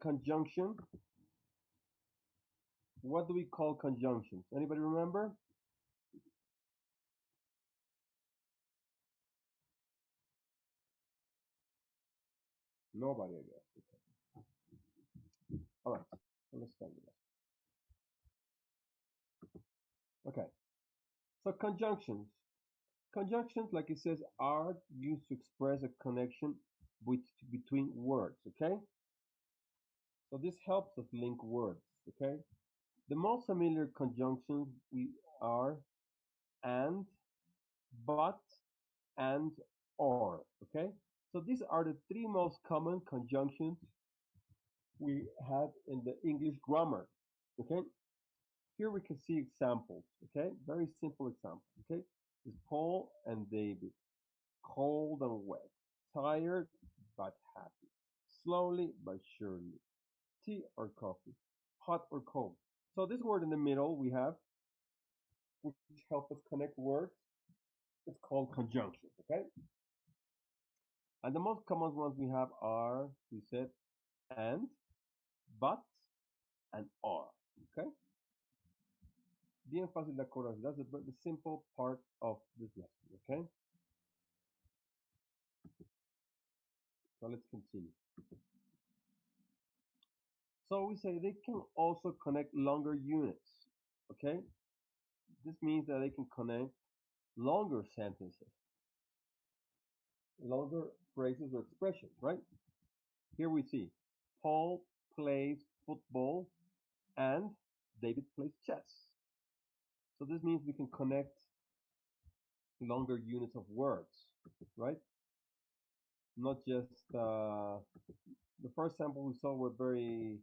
conjunction. What do we call conjunctions? Anybody remember? Nobody, I guess. All right, so let's start with that. Okay, so conjunctions. Conjunctions, like it says, are used to express a connection with, between words. Okay, so this helps us link words. Okay, the most familiar conjunctions we are and, but, and, or. Okay, so these are the three most common conjunctions we have in the English grammar. Okay, here we can see examples. Okay, very simple example. Okay, is Paul and David, cold and wet, tired but happy, slowly but surely, tea or coffee, hot or cold. So this word in the middle we have, which help us connect words, it's called conjunctions. Okay, and the most common ones we have are, we said, and, but, and are. Okay, bien fácil de acordar. That's the simple part of this lesson. Okay, so let's continue. So we say they can also connect longer units. Okay, this means that they can connect longer sentences, longer phrases or expressions, right? Here we see Paul plays football and David plays chess. So this means we can connect longer units of words, right? Not just the first sample we saw were very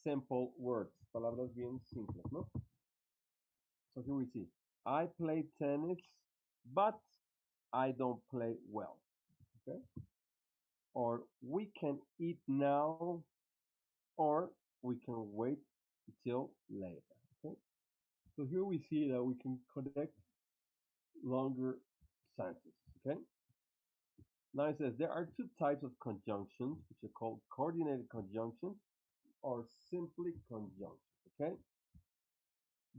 simple words, palabras bien simples, ¿no? So here we see, I play tennis, but I don't play well. Okay? Or we can eat now, or we can wait until later. Okay? So here we see that we can connect longer sentences. Okay? Now it says there are two types of conjunctions, which are called coordinated conjunctions or simply conjunctions. Okay?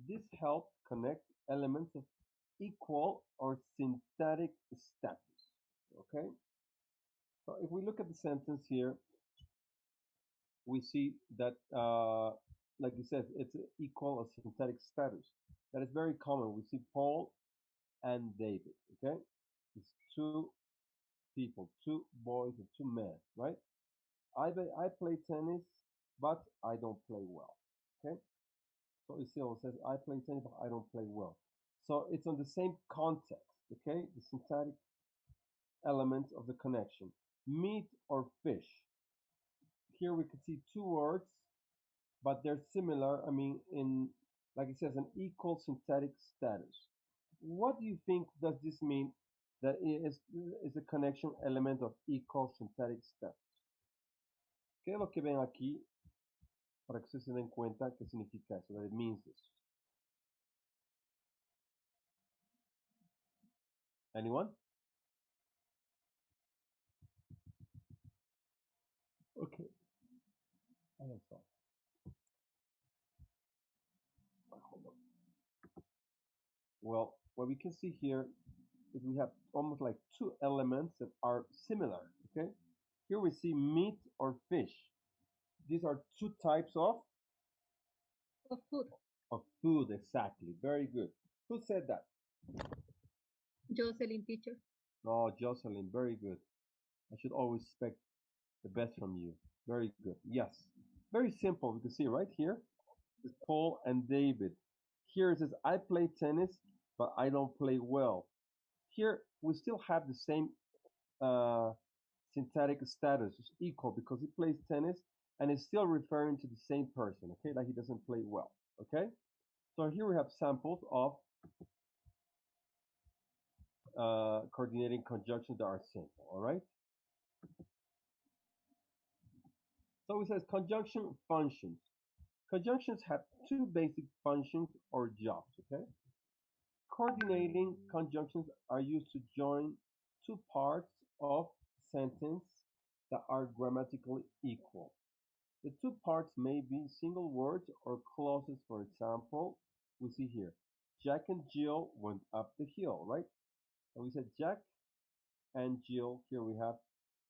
This helps connect elements of equal or syntactic status. Okay? So if we look at the sentence here, we see that, like you said, it's equal or syntactic status. That is very common. We see Paul and David. Okay? It's two people, two boys and two men, right? I play tennis, but I don't play well. Okay? So it still says I play tennis, but I don't play well. So it's on the same context. Okay? The syntactic element of the connection. Meat or fish. Here we can see two words, but they're similar. I mean, in, like it says, an equal syntactic status. What do you think does this mean? That is a connection element of equal syntactic status. ¿Qué es lo que ven aquí para que ustedes se den cuenta qué significa eso? That it means this. Anyone? Okay. I have thought. Hold on. Well, what we can see here is we have almost like two elements that are similar. Okay. Here we see meat or fish. These are two types of food. of food, exactly. Very good. Who said that? Jocelyn teacher. Oh, Jocelyn, very good. I should always expect the best from you. Very good. Yes. Very simple. You can see right here is Paul and David. Here it says, I play tennis, but I don't play well. Here we still have the same uh, syntactic status, is equal because he plays tennis and is still referring to the same person, okay, that he doesn't play well, okay? So here we have samples of coordinating conjunctions that are simple, all right? So it says conjunction functions. Conjunctions have two basic functions or jobs, okay? Coordinating conjunctions are used to join two parts of sentence that are grammatically equal. The two parts may be single words or clauses. For example, we see here, Jack and Jill went up the hill, right? And we said Jack and Jill. Here we have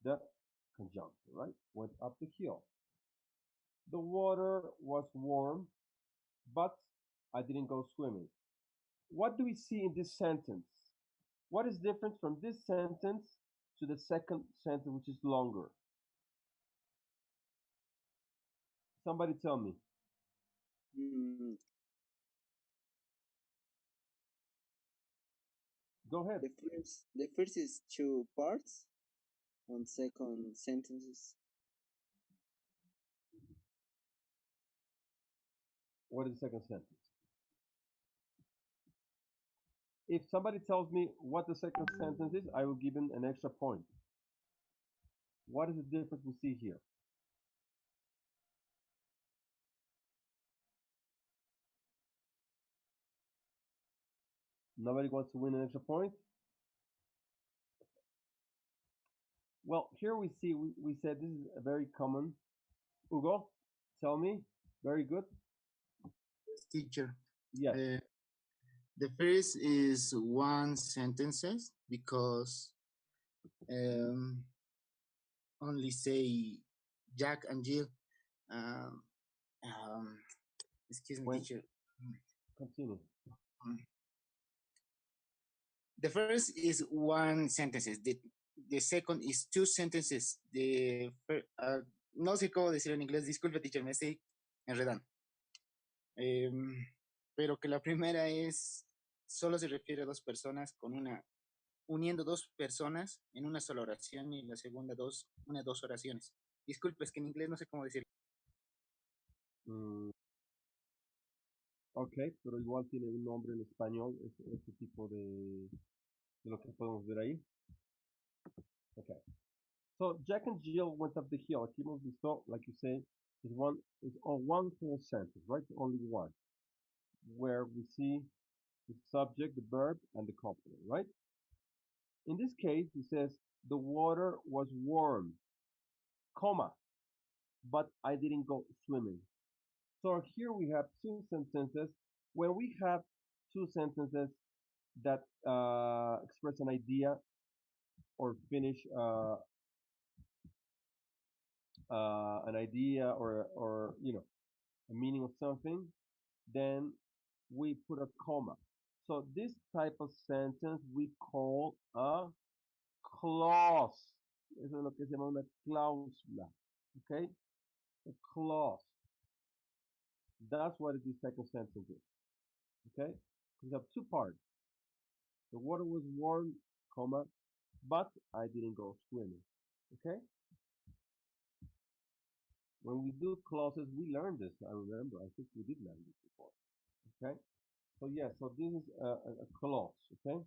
the conjunction, right? Went up the hill. The water was warm, but I didn't go swimming. What do we see in this sentence? What is different from this sentence to the second sentence, which is longer? Somebody tell me. Mm, Go ahead. the first is two parts, and second sentences. What is the second sentence? If somebody tells me what the second sentence is, I will give him an extra point. What is the difference we see here? Nobody wants to win an extra point? Well, here we see, we said this is a very common. Hugo, tell me. Very good. Yes, teacher. Yes. The first is one sentences because um, only say Jack and Jill. Um, um, excuse me, When teacher. continue. Um, The first is one sentences. The second is two sentences. No sé cómo decirlo en inglés. Disculpe, teacher, me estoy enredando. Pero que la primera es solo se refiere a dos personas uniendo dos personas en una sola oración, y la segunda dos oraciones. Disculpe, es que en inglés no sé cómo decirlo. Mm, ok, pero igual tiene un nombre en español, este tipo de lo que podemos ver ahí. Okay. So Jack and Jill went up the hill. Aquí hemos visto, like you say, is on one full sentence, right? Only one, where we see the subject, the verb, and the complement, right? In this case, he says the water was warm, comma, but I didn't go swimming. So here we have two sentences. When we have two sentences that express an idea or finish an idea or a meaning of something, then we put a comma. So this type of sentence we call a clause. Eso es lo que se llama una cláusula. Okay? A clause. That's what this second sentence is. Okay? We have two parts. The water was warm, comma, but I didn't go swimming. Okay? When we do clauses, we learn this. I remember. I think we did learn this before. Okay? So yeah, so this is a clause. Okay?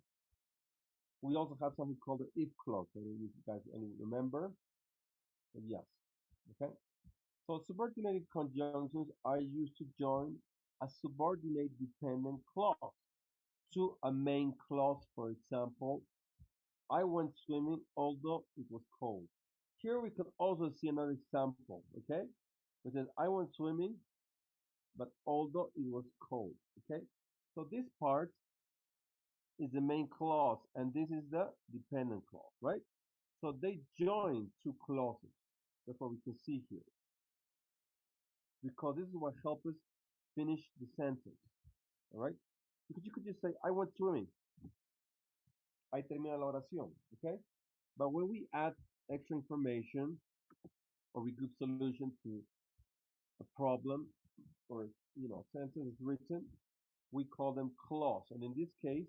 We also have something called the if clause. I don't know if you guys any remember. But yes. Okay? So subordinated conjunctions are used to join a subordinate dependent clause to a main clause. For example, I went swimming although it was cold. Here we can also see another example, okay? It says, I went swimming, but although it was cold, okay? So this part is the main clause, and this is the dependent clause, right? So they join two clauses. That's what we can see here. Because this is what helps us finish the sentence, all right? Because you could just say, I went swimming. Ahí termina la oración, okay? But when we add extra information or we give solution to a problem or sentence is written, we call them clause. And in this case,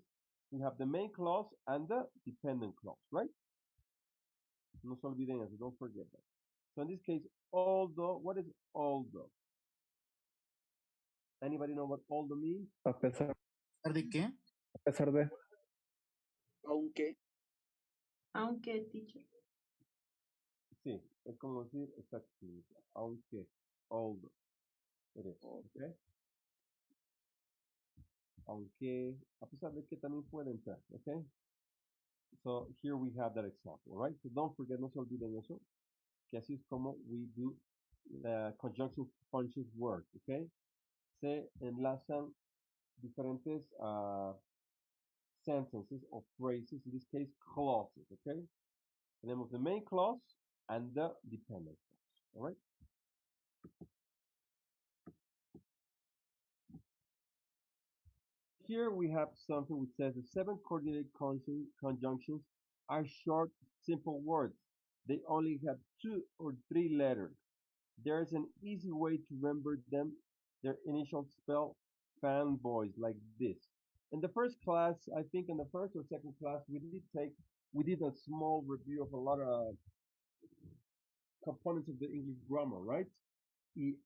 we have the main clause and the dependent clause, right? No se olviden eso, don't forget that. So in this case, although, what is although? Anybody know what although means? A pesar, ¿De qué? a pesar de. Aunque, Aunque, teacher. Sí, es como decir exactly, aunque, although, it is, okay? Aunque, a pesar de que también puede entrar, okay? So here we have that example, right? So don't forget, no se olviden eso, que así es como we do conjunction functions work, ¿ok? Se enlazan diferentes sentences or phrases, in this case clauses, okay? Tenemos the main clause and the dependent clause, all right? Here we have something which says the seven coordinate conjunctions are short, simple words. They only have two or three letters. There's an easy way to remember them. Their initial spell fanboys like this. In the first class, I think in the first or second class, we did a small review of a lot of components of the English grammar, right?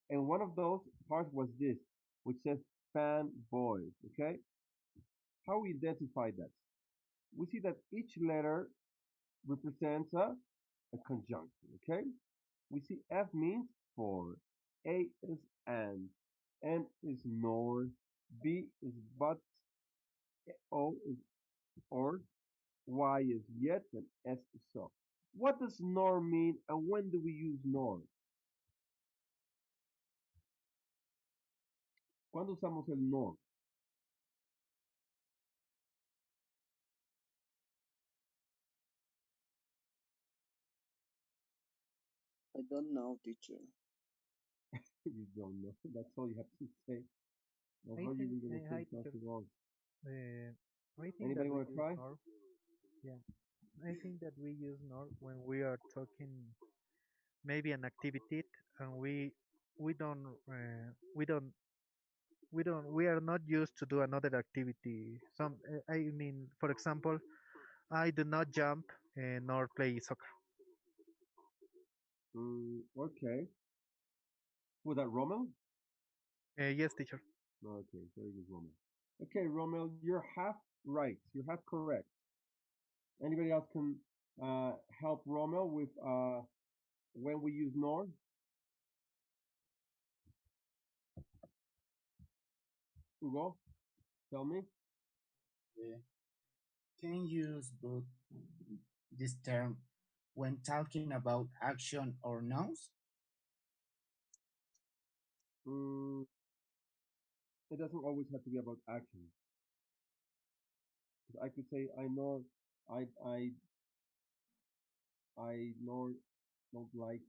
And one of those parts was this, which says fanboys, okay? How we identify that? We see that each letter represents a conjunction, okay? We see F means for, A is and, N is nor, B is but, O is or, Y is yet, and S is so. What does nor mean and when do we use nor? ¿Cuándo usamos el nor? I don't know, teacher. You don't know. That's all you have to say. I I thought you think were going to say I teacher. something else. I think that Anybody we want to use try? nor. Yeah, I think that we use nor when we are talking maybe an activity and we don't we are not used to do another activity. I mean, for example, I do not jump nor play soccer. Okay. Was that Rommel? Yes, teacher. Okay, very good, Rommel. Okay, Rommel, you're half right. You're half correct. Anybody else can help Rommel with when we use nor? Hugo, tell me. Uh, can use both this term when talking about action or nouns? Mm, it doesn't always have to be about action. I could say I know I I I nor don't like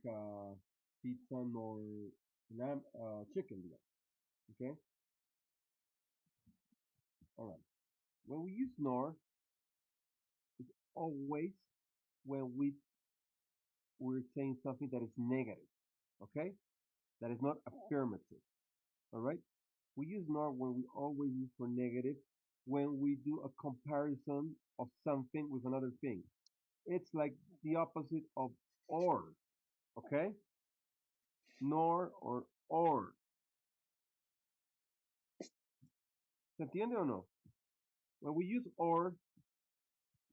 pizza nor lamb chicken. Okay, all right. When we use nor, it's always when we're saying something that is negative. Okay, that is not affirmative. All right. We use nor when we always use for negative when we do a comparison of something with another thing. It's like the opposite of or. Okay, nor or. ¿Se entiende o no? When we use or,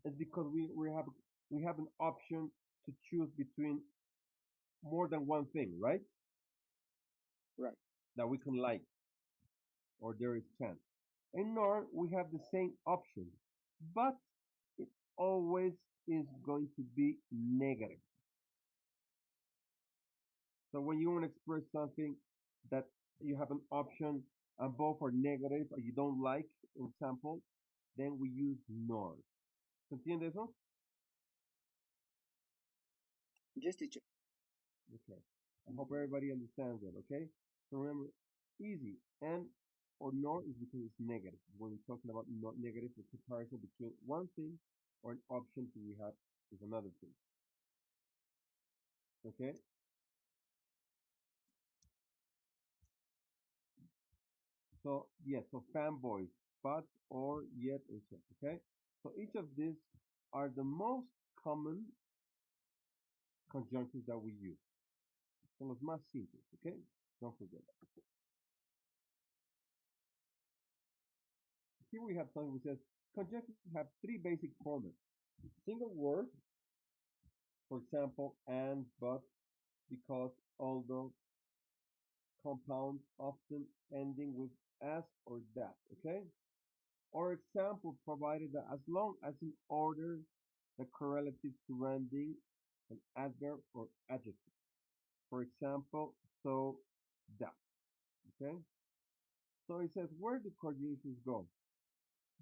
it's because we have an option to choose between more than one thing, right? Right. That we can like or there is chance. In nor, we have the same option, but it always is going to be negative. So when you want to express something that you have an option and both are negative or you don't like, for example, then we use nor. ¿Se entiende eso? Yes, teacher. Okay. I hope everybody understands that, okay? So remember, easy. And or nor is because it's negative. When we're talking about not negative, the comparison between one thing or an option that we have is another thing. Okay? So yes, so fanboys, but, or, yet, and so. Okay? So each of these are the most common conjunctions that we use. Son los más simples, okay? Don't forget that. Here we have something which says conjunctions have three basic formats. Single word, for example, and, but, because, although, compound, often ending with as or that, okay? Or example provided that as long as in order the correlative surrounding an adverb or adjective. For example, So that, okay? So it says, where do conjunctions go?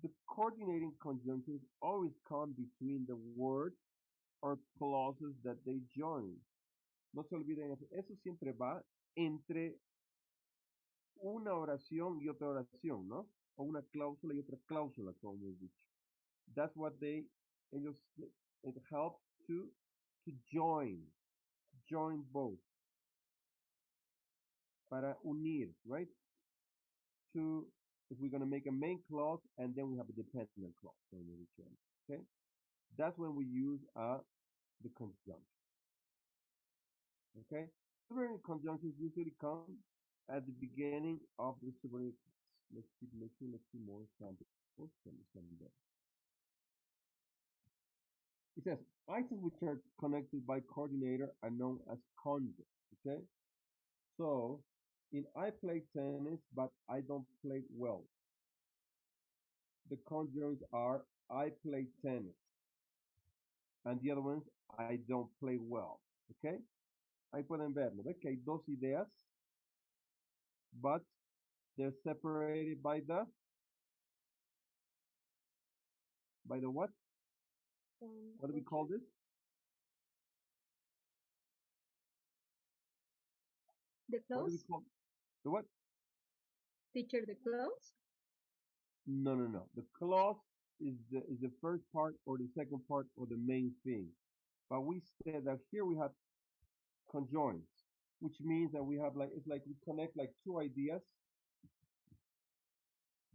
The coordinating conjunctions always come between the words or clauses that they join. No se olviden eso. Eso siempre va entre una oración y otra oración, ¿no? O una cláusula y otra cláusula, como hemos dicho. That's what ellos, it helps to join both, para unir, right? To, if we're going to make a main clause and then we have a dependent clause, como hemos dicho antes, okay? That's when we use the conjunction, okay? Subordinate conjunctions usually come at the beginning of the subordinate clause. Let's keep looking, let's see more examples to understand better. It says items which are connected by coordinator are known as conjuncts. Okay, so in I play tennis, but I don't play well. The conjuncts are I play tennis, and the other ones I don't play well. Okay, ahí pueden ver, ¿no? Que hay dos ideas, but they're separated by the what? What do we call this? The What do we close? call the what? Teacher, the close? No, no, no. The clause is the first part or the second part or the main thing. But we said that here we have conjoined, which means that we have like it's like we connect like two ideas,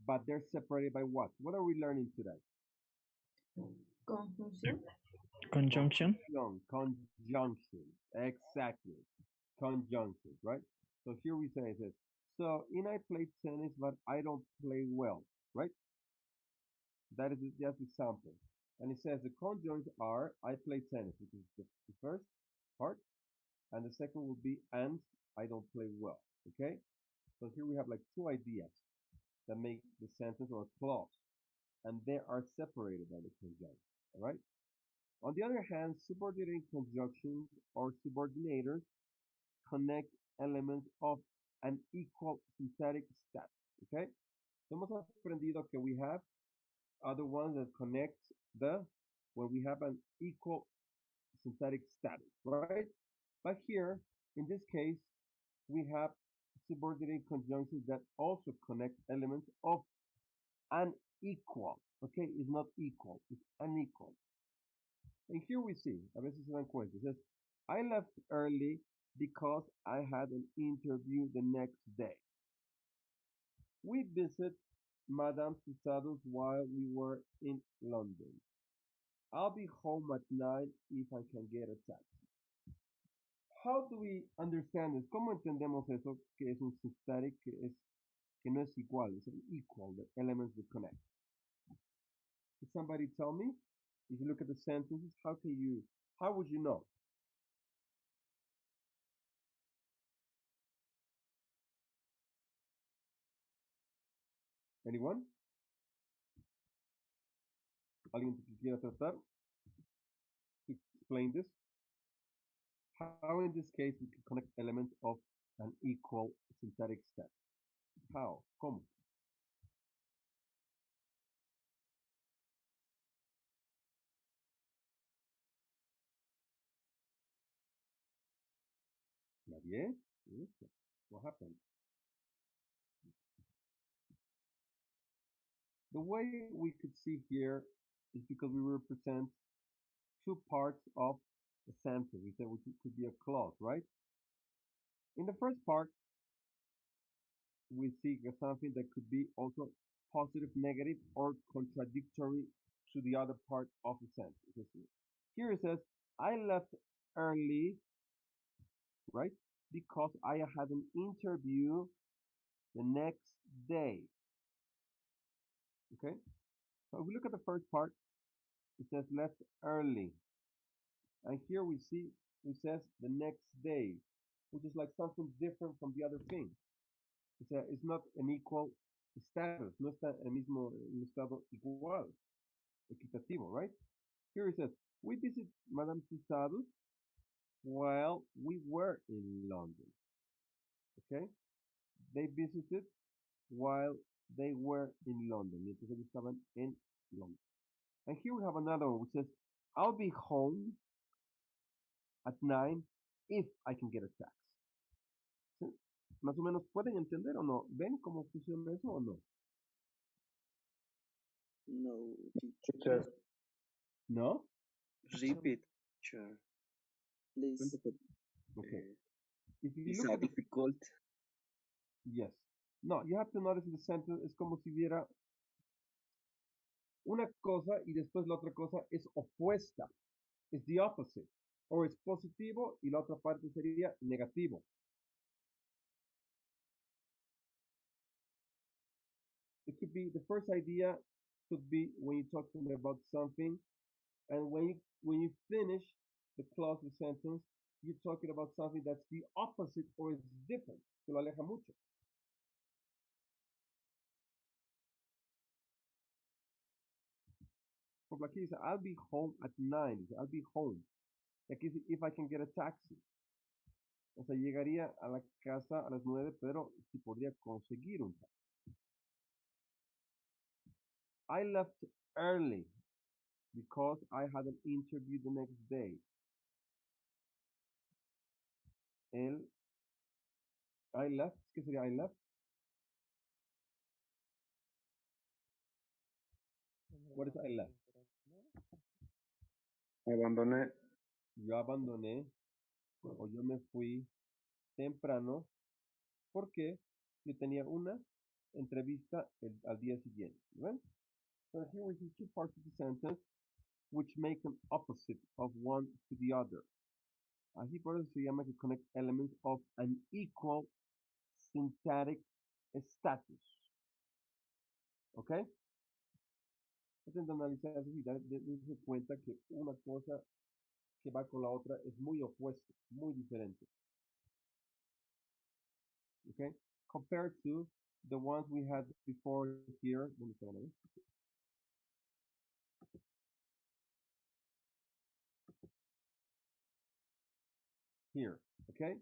but they're separated by what? What are we learning today? Conjunción. Conjunction. Conjunction. Exactly. Conjunctions, right? So here we say this. So in I play tennis, but I don't play well, right? That is just example. And it says the conjuncts are I play tennis, which is the first part, and the second will be and I don't play well. Okay? So here we have like two ideas that make the sentence or clause, and they are separated by the conjunction. All right? On the other hand, subordinating conjunctions or subordinators connect elements of an equal syntactic status. Okay? So hemos aprendido que we have other ones that connect the when we have an equal syntactic status, right? But here, in this case, we have subordinate conjunctions that also connect elements of unequal. Okay, it's not equal, it's unequal. And here we see, a veces se dan cuenta, it says, I left early because I had an interview the next day. We visit Madame Tusado's while we were in London. I'll be home at 9 if I can get a taxi. How do we understand this? ¿Cómo entendemos eso? Que es un syntactic, que no es igual, it's an equal, the elements that connect. Can somebody tell me? If you look at the sentences, how would you know? Anyone? ¿Alguien que quiera tratar to explain this? How in this case we can connect elements of an equal syntactic step? How? ¿Cómo? ¿Nadie? What happened? The way we could see here is because we represent two parts of a sentence. We said it could be a clause, right? In the first part, we see something that could be also positive, negative, or contradictory to the other part of the sentence. Here it says, I left early, right? Because I had an interview the next day. Okay? So if we look at the first part, it says left early. And here we see it says the next day, which is like something different from the other thing. It's not an equal status, no está el mismo en estado igual, equitativo, right? Here it says, we visit Madame Tussauds while we were in London. Okay? They visited while they were in London. Mientras ellos estaban en London. And here we have another one which says, I'll be home at 9 if I can get a taxi. ¿Sí? Más o menos pueden entender o no. ¿Ven cómo funciona eso o no? No, teacher. Teacher, No? repeat, teacher. Please. Okay. Uh, If you it's look a at the difficult. yes. No, you have to notice in the sentence es como si viera una cosa y después la otra cosa es opuesta. Es the opposite. O es positivo y la otra parte sería negativo. It could be the first idea could be when you're talking about something, and when you finish the clause, the sentence, you're talking about something that's the opposite or it's different. Que lo aleja mucho. Por ejemplo, aquí dice, I'll be home at 9. Dice, I'll be home. Y aquí dice, if I can get a taxi. O sea, llegaría a la casa a las 9, pero si podría conseguir un taxi. I left early because I had an interview the next day. El I left, ¿qué sería I left? What is I left? Abandoné. Yo abandoné o yo me fui temprano porque yo tenía una entrevista al día siguiente. ¿Ven? So here we see two parts of the sentence which make an opposite of one to the other. Así por eso se llama que connect elements of an equal syntactic status. ¿Ok? Traten de analizar eso y darse cuenta que una cosa que va con la otra es muy opuesto, muy diferente. Okay? Compared to the ones we had before here. Here, okay?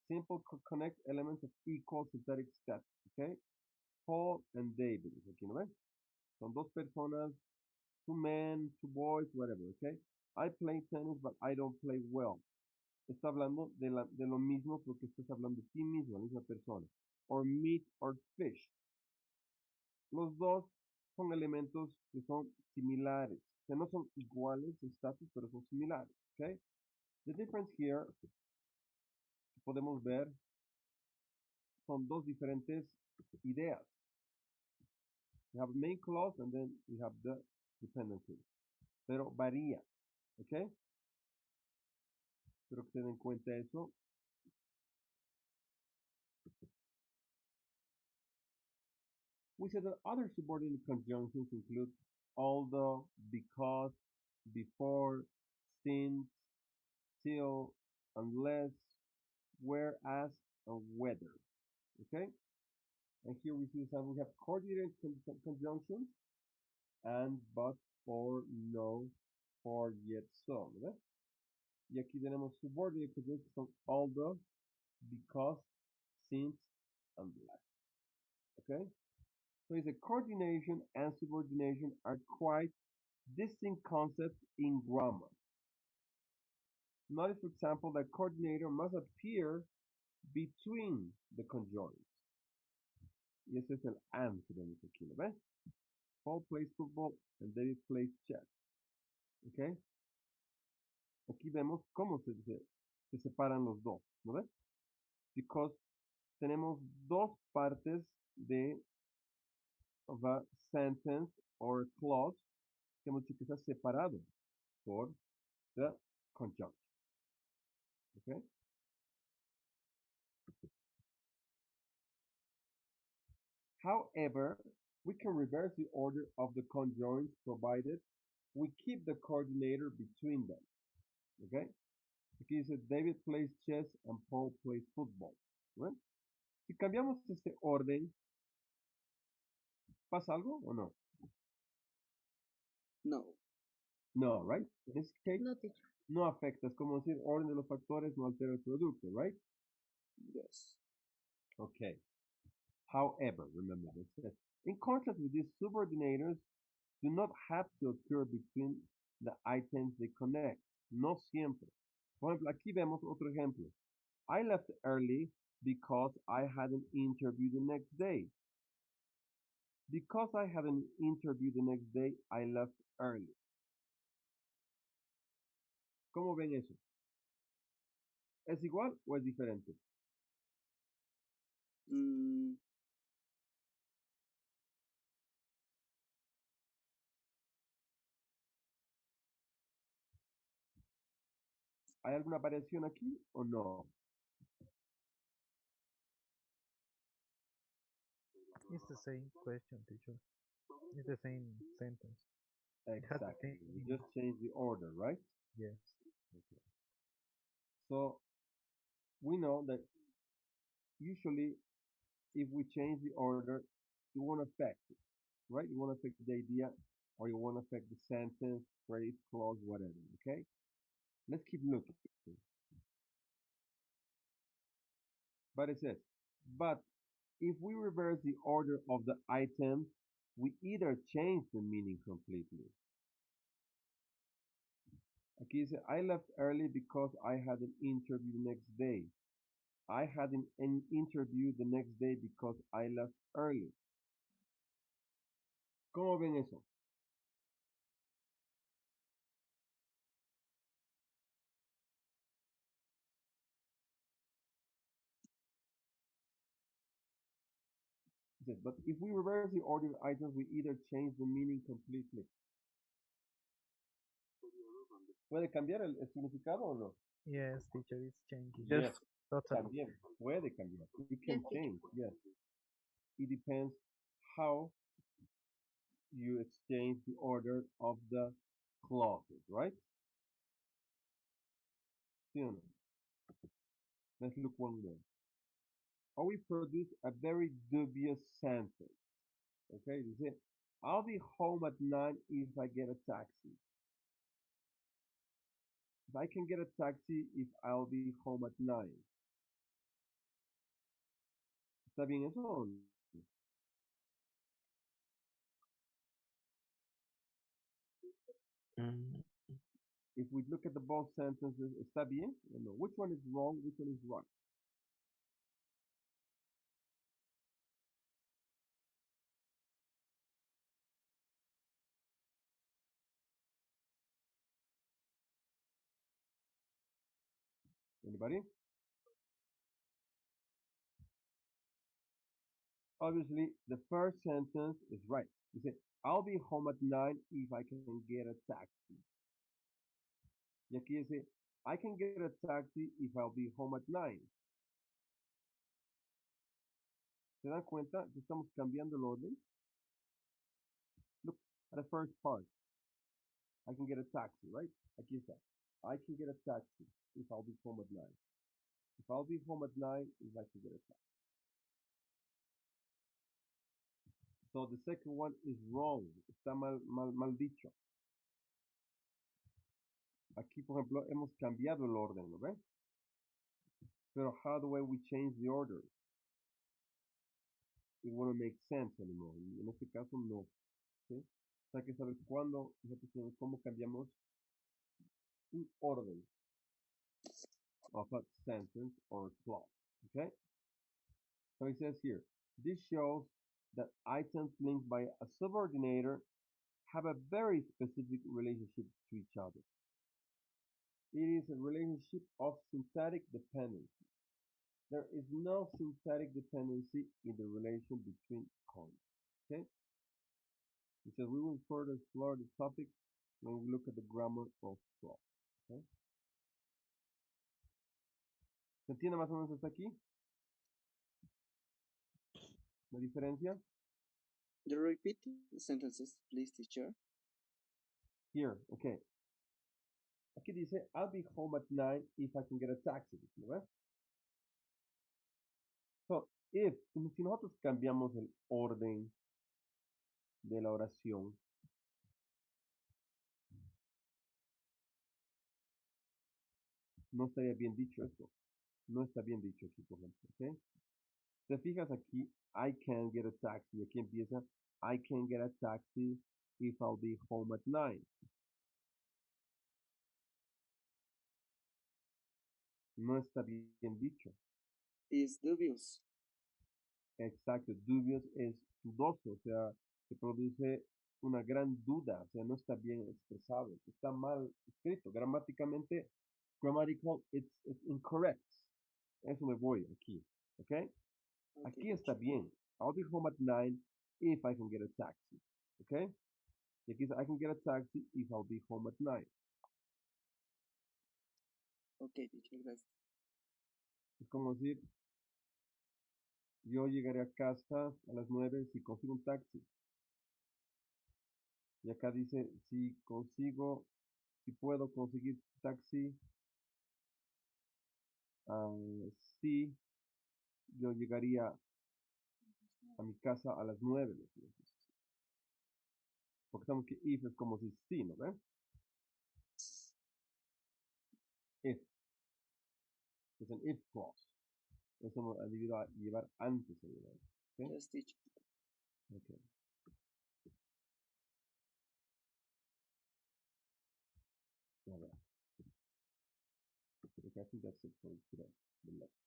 Simple connect elements of equal synthetic steps, okay? Paul and David, aquí, ¿no ven? Son dos personas, two men, two boys, whatever, okay? I play tennis, but I don't play well. Está hablando de lo mismo porque estás hablando de ti mismo, la misma persona. Or meat or fish. Los dos son elementos que son similares. Que no son iguales en status, pero son similares, okay? The difference here, podemos ver, son dos diferentes ideas. We have main clause and then we have the dependency. Pero varía, ¿ok? Espero que se den cuenta eso. We said that other subordinate conjunctions include although, because, before, since, till, unless, whereas, and whether. Okay? And here we see some we have coordinated conjunctions and, but, for, no, for, yet, so. ¿Verdad? Y aquí tenemos subordinate conjunctions son although, because, since, unless. Okay? So it's a coordination and subordination are quite distinct concepts in grammar. Notice, for example, that coordinator must appear between the conjoints. Y ese es el and que tenemos aquí, ¿lo ves? Paul plays football and David plays chess. ¿Ok? Aquí vemos cómo se separan los dos, ¿no ves? Because tenemos dos partes de of a sentence or a clause que hemos dicho que está separado por the conjunction. Okay? However, we can reverse the order of the conjoints provided we keep the coordinator between them. Okay? Aquí dice David plays chess and Paul plays football. Right? Si cambiamos este orden, ¿pasa algo o no? No. No, right? In this case, No, teacher. no afecta. Es como decir orden de los factores no altera el producto, right? Yes. Okay. However, remember this says, in contrast with these subordinators do not have to occur between the items they connect. No siempre. Por ejemplo, aquí vemos otro ejemplo. I left early because I had an interview the next day. Because I had an interview the next day, I left early. ¿Cómo ven eso? ¿Es igual o es diferente? Mm, ¿Hay alguna variación aquí o no? It's the same question, teacher. It's the same sentence. It has the Exactly. same We meaning. just changed the order, right? Yes. Okay. So we know that usually if we change the order, you won't affect it, right? You won't affect the idea or you won't affect the sentence, phrase, clause, whatever, okay? Let's keep looking. But it says, but if we reverse the order of the items, we either change the meaning completely. Aquí dice, I left early because I had an interview the next day. I had an interview the next day because I left early. ¿Cómo ven eso? It says, but if we reverse the order of items, we either change the meaning completely. ¿Puede cambiar el significado o no? Yes, teacher, it's changing. Yes, Totally. también puede cambiar. It Yes, can teacher. change, yes. It depends how you exchange the order of the clauses, right? ¿Sí o no? Let's look one more. Or we produce a very dubious sentence. Okay, dice, I'll be home at 9 if I get a taxi. If I can get a taxi if I'll be home at 9. ¿Está bien eso o no? Mm, If we look at the both sentences, ¿está bien o no? Which one is wrong? Which one is right? Anybody? Obviously, the first sentence is right. You say, I'll be home at 9 if I can get a taxi. Y aquí dice, I can get a taxi if I'll be home at 9. ¿Se dan cuenta que estamos cambiando el orden? Look at the first part. I can get a taxi, right? Aquí está. I can get a taxi if I'll be home at 9. If I'll be home at 9, if I can get a taxi. So the second one is wrong. Está mal dicho. Aquí, por ejemplo, hemos cambiado el orden, ¿lo ven? Pero how do we change the order? It won't make sense anymore. En este caso, no. ¿Sí? O sea, hay que saber cuándo, fíjate cómo cambiamos un orden of a sentence or a clause. Okay? So it says here, this shows that items linked by a subordinator have a very specific relationship to each other. It is a relationship of syntactic dependency. There is no syntactic dependency in the relation between columns. Okay? Because we will further explore the topic when we look at the grammar of clause. Okay? ¿Se entiende más o menos hasta aquí? ¿La diferencia? you repeat the sentences, please, teacher? Here, okay. Aquí dice, I'll be home at 9 if I can get a taxi. ¿No ves? So, si nosotros cambiamos el orden de la oración, no estaría bien dicho esto. No está bien dicho aquí, por ejemplo. ¿Okay? Te fijas aquí, I can get a taxi. Aquí empieza, I can get a taxi if I'll be home at 9. No está bien dicho. Is dubious. Exacto, dubious es dudoso, o sea, que produce una gran duda, o sea, no está bien expresado, está mal escrito. Gramáticamente, grammatical, it's incorrect. Eso me voy aquí, ¿ok? Okay, Aquí está teacher. bien. I'll be home at 9 if I can get a taxi, ¿ok? Y aquí dice, I can get a taxi if I'll be home at 9. Okay, teacher, gracias. Es como decir, yo llegaré a casa a las 9 si consigo un taxi. Y acá dice, si puedo conseguir taxi, sí, yo llegaría a mi casa a las 9. Porque sabemos que if es como si sí, ¿no ven? If, es un if clause. Eso nos ayuda a llevar antes el verbo. ¿Ok? Yes, teacher. Okay. A ver. Okay, I think that's it for today. The next